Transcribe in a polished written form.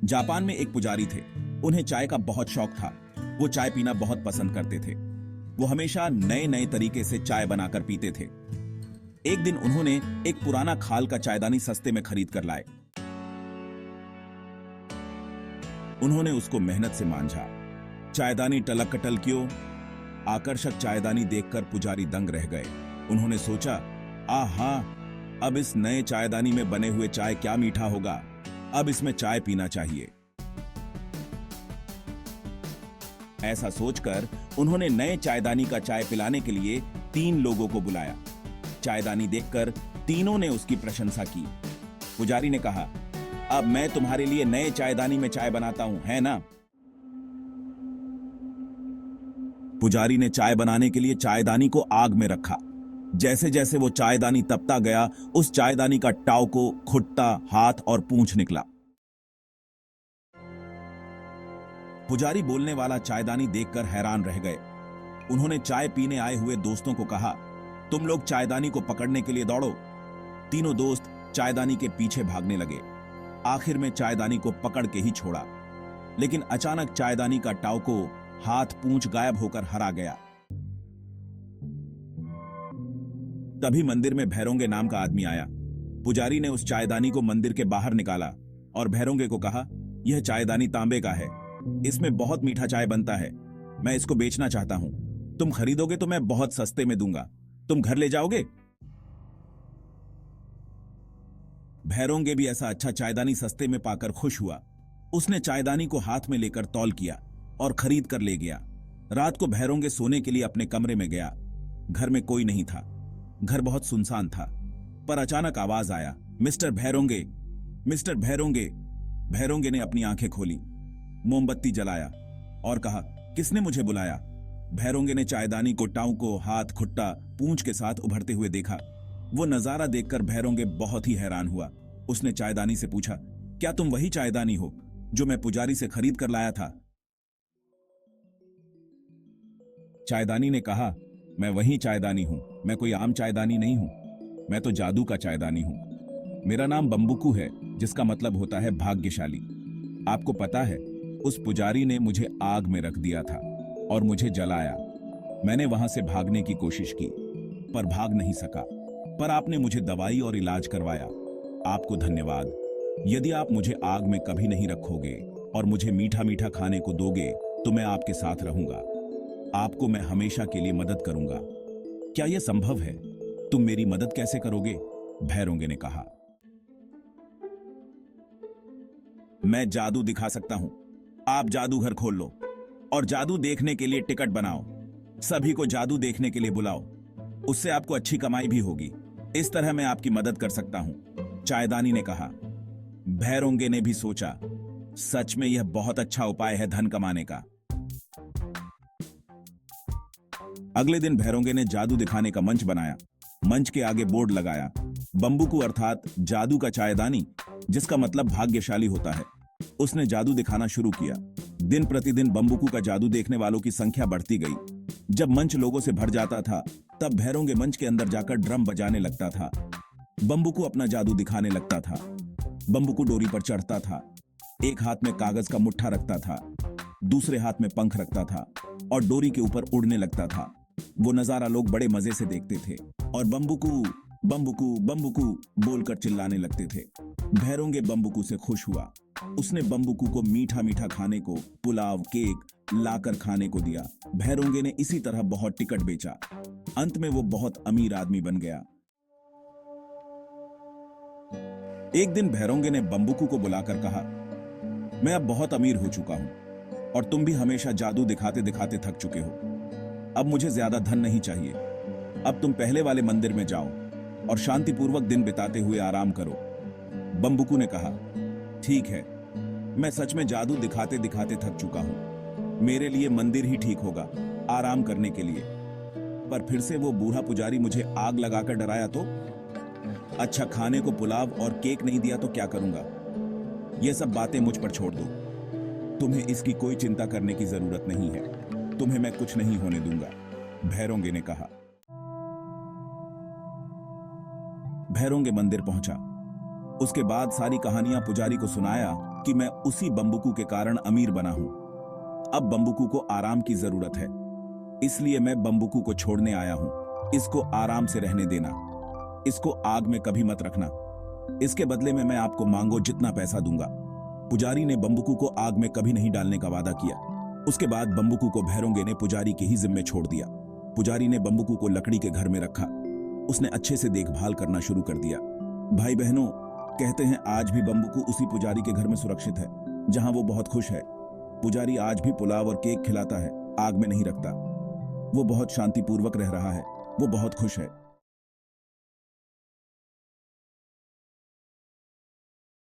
Japan में एक पुजारी थे। उन्हें चाय का बहुत शौक था। वो चाय पीना बहुत पसंद करते थे। वो हमेशा नए नए तरीके से चाय बनाकर पीते थे। एक दिन उन्होंने एक पुराना खाल का चायदानी सस्ते में खरीद कर लाए। उन्होंने उसको मेहनत से मांझा। चायदानी टलक टलकियों। आकर्षक चायदानी देखकर पुजारी दंग रह गए। उन्होंने सोचा, आहा, अब इस नए चायदानी में बने हुए चाय क्या मीठा होगा। अब इसमें चाय पीना चाहिए। ऐसा सोचकर उन्होंने नए चायदानी का चाय पिलाने के लिए 3 लोगों को बुलाया। चायदानी देखकर तीनों ने उसकी प्रशंसा की। पुजारी ने कहा, अब मैं तुम्हारे लिए नए चायदानी में चाय बनाता हूं, है ना? पुजारी ने चाय बनाने के लिए चायदानी को आग में रखा। जैसे जैसे वो चायदानी तपता गया, उस चायदानी का टाउको, खुट्टा, हाथ और पूंछ निकला। पुजारी बोलने वाला चायदानी देखकर हैरान रह गए। उन्होंने चाय पीने आए हुए दोस्तों को कहा, तुम लोग चायदानी को पकड़ने के लिए दौड़ो। तीनों दोस्त चायदानी के पीछे भागने लगे। आखिर में चायदानी को पकड़ के ही छोड़ा, लेकिन अचानक चायदानी का टाउको, हाथ, पूंछ गायब होकर हरा गया। तभी मंदिर में भैरोंगे नाम का आदमी आया। पुजारी ने उस चायदानी को मंदिर के बाहर निकाला और भैरोंगे को कहा, यह चायदानी तांबे का है। इसमें बहुत मीठा चाय बनता है। मैं इसको बेचना चाहता हूं। तुम खरीदोगे तो मैं बहुत सस्ते में दूंगा। तुम घर ले जाओगे? भैरोंगे भी ऐसा अच्छा चायदानी सस्ते में पाकर खुश हुआ। उसने चायदानी को हाथ में लेकर तौल किया और खरीद कर ले गया। रात को भैरोंगे सोने के लिए अपने कमरे में गया। घर में कोई नहीं था। घर बहुत सुनसान था। पर अचानक आवाज आया, मिस्टर भैरोंगे, मिस्टर भैरोंगे। भैरोंगे ने अपनी आंखें खोली, मोमबत्ती जलाया और कहा, किसने मुझे बुलाया? भैरोंगे ने चायदानी को टाउको, हाथ, खुट्टा, पूंछ के साथ उभरते हुए देखा। वो नजारा देखकर भैरोंगे बहुत ही हैरान हुआ। उसने चायदानी से पूछा, क्या तुम वही चायदानी हो जो मैं पुजारी से खरीद कर लाया था? चायदानी ने कहा, मैं वही चायदानी हूं। मैं कोई आम चायदानी नहीं हूं। मैं तो जादू का चायदानी हूं। मेरा नाम बम्बुकू है, जिसका मतलब होता है भाग्यशाली। आपको पता है, उस पुजारी ने मुझे आग में रख दिया था और मुझे जलाया। मैंने वहां से भागने की कोशिश की, पर भाग नहीं सका। पर आपने मुझे दवाई और इलाज करवाया। आपको धन्यवाद। यदि आप मुझे आग में कभी नहीं रखोगे और मुझे मीठा मीठा खाने को दोगे, तो मैं आपके साथ रहूंगा। आपको मैं हमेशा के लिए मदद करूंगा। क्या यह संभव है? तुम मेरी मदद कैसे करोगे? भैरोंगे ने कहा, मैं जादू दिखा सकता हूं। आप जादूघर खोल लो और जादू देखने के लिए टिकट बनाओ। सभी को जादू देखने के लिए बुलाओ। उससे आपको अच्छी कमाई भी होगी। इस तरह मैं आपकी मदद कर सकता हूं, चायदानी ने कहा। भैरोंगे ने भी सोचा, सच में यह बहुत अच्छा उपाय है धन कमाने का। अगले दिन भैरोंगे ने जादू दिखाने का मंच बनाया। मंच के आगे बोर्ड लगाया, बम्बुकू अर्थात जादू का चायदानी, जिसका मतलब भाग्यशाली होता है। उसने जादू दिखाना शुरू किया। दिन प्रतिदिन बम्बुकू का जादू देखने वालों की संख्या बढ़ती गई। जब मंच लोगों से भर जाता था, तब भैरोंगे मंच के अंदर जाकर ड्रम बजाने लगता था। बम्बुकू अपना जादू दिखाने लगता था। बम्बुकू डोरी पर चढ़ता था। एक हाथ में कागज का मुट्ठा रखता था, दूसरे हाथ में पंख रखता था और डोरी के ऊपर उड़ने लगता था। वो नजारा लोग बड़े मजे से देखते थे और बम्बुकू बम्बुकू बम्बुकू बोलकर चिल्लाने लगते थे। भैरोंगे बम्बुकू से खुश हुआ। उसने बम्बुकू को मीठा मीठा खाने को, पुलाव, केक लाकर खाने को दिया। भैरोंगे ने इसी तरह बहुत टिकट बेचा। अंत में वो बहुत अमीर आदमी बन गया। एक दिन भैरोंगे ने बम्बुकू को बुलाकर कहा, मैं अब बहुत अमीर हो चुका हूं और तुम भी हमेशा जादू दिखाते दिखाते थक चुके हो। अब मुझे ज्यादा धन नहीं चाहिए। अब तुम पहले वाले मंदिर में जाओ और शांतिपूर्वक दिन बिताते हुए आराम करो। बम्बुकू ने कहा, ठीक है, मैं सच में जादू दिखाते दिखाते थक चुका हूं। मेरे लिए मंदिर ही ठीक होगा आराम करने के लिए। पर फिर से वो बूढ़ा पुजारी मुझे आग लगाकर डराया तो? अच्छा खाने को पुलाव और केक नहीं दिया तो क्या करूंगा? ये सब बातें मुझ पर छोड़ दो। तुम्हें इसकी कोई चिंता करने की जरूरत नहीं है। तुम्हें मैं कुछ नहीं होने दूंगा, भैरोंगे ने कहा। भैरोंगे मंदिर पहुंचा। उसके बाद सारी कहानियां पुजारी को सुनाया कि मैं उसी बम्बुकू के कारण अमीर बना हूं। अब बम्बुकू को आराम की जरूरत है, इसलिए मैं बम्बुकू को छोड़ने आया हूं। इसको आराम से रहने देना, इसको आग में कभी मत रखना। इसके बदले में मैं आपको मांगो जितना पैसा दूंगा। पुजारी ने बम्बुकू को आग में कभी नहीं डालने का वादा किया। उसके बाद बम्बुकू को भैरोंगे ने पुजारी के ही जिम्मे छोड़ दिया। पुजारी ने बम्बुकू को लकड़ी के घर में रखा। उसने अच्छे से देखभाल करना शुरू कर दिया। भाई बहनों, कहते हैं आज भी बम्बुकू उसी पुजारी के घर में सुरक्षित है, जहां वो बहुत खुश है। पुजारी आज भी पुलाव और केक खिलाता है, आग में नहीं रखता। वो बहुत शांतिपूर्वक रह रहा है, वो बहुत खुश है।